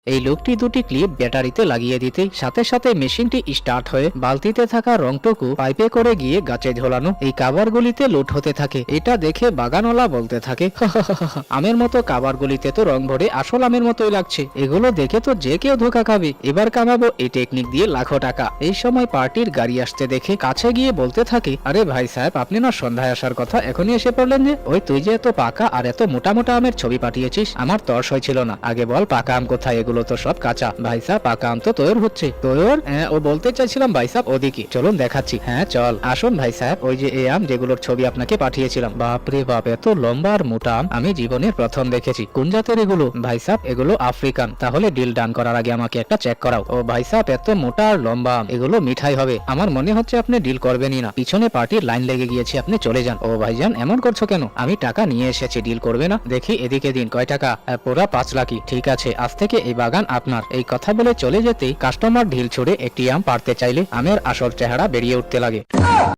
এই লোকটি দুটি ক্লিপ ব্যাটারিতে লাগিয়ে দিতেই সাথে সাথে মেশিনটি স্টার্ট হয়ে বালতিতে থাকা রংটুকু পাইপে করে গিয়ে গাছে ঝোলানো এই কাভারগুলিতে লোড হতে থাকে। এটা দেখে বাগানওয়ালা বলতে থাকে, আমের মতো কাভারগুলিতে তো রং ভরে আসল আমের মতোই লাগছে, এগুলো দেখে তো যে কেউ ধোকা খাবে, এবার কামাবো এই টেকনিক দিয়ে লাখো টাকা। এই সময় পার্টির গাড়ি আসতে দেখে কাছে গিয়ে বলতে থাকে, আরে ভাই সাহেব, আপনি না সন্ধ্যায় আসার কথা, এখনই এসে পড়লেন যে? ওই তুই যে এত পাকা আর এত মোটা মোটা আমের ছবি পাঠিয়েছিস, আমার তর্স হয়েছিল না। আগে বল পাকা আম কোথায়? এগুলো তো সব কাঁচা। ভাই সাহেব, পাকা আম তো তৈরি হচ্ছে। তৈর? হ্যাঁ, ও বলতে চাইছিলাম ভাই সাহেব ওদিকে চলুন দেখাচ্ছি। হ্যাঁ চল, আসুন ভাই সাহেব, ওই যে এই আম যেগুলোর ছবি আপনাকে পাঠিয়েছিলাম। বাপরে বাপ, এত লম্বা আর মোটা আম আমি জীবনের প্রথম দেখেছি। কোন জাতের এগুলো? ভাই সাহেব এগুলো আফ্রিকান। তাহলে ডিল ডান করার আগে আমাকে একটা চেক করাও। ও ভাই সাহেব, এত মোটা আর লম্বা আম, এগুলো মিঠাই হবে। আমার মনে হচ্ছে আপনি ডিল করবেনই না। পিছনে পার্টির লাইন লেগে গিয়েছে, আপনি চলে যান। ও ভাইজান, এমন করছো কেন? আমি টাকা নিয়ে এসেছি, ডিল করবে না? দেখি এদিকে দিন, কয় টাকা? পুরা 5 লাখই। ঠিক আছে, আজ থেকে এই বাগান আপনার। এই কথা বলে চলে যেতেই কাস্টমার ঢিল ছুড়ে একটি আম পাড়তে চাইলে আমের আসল চেহারা বেরিয়ে উঠতে লাগে।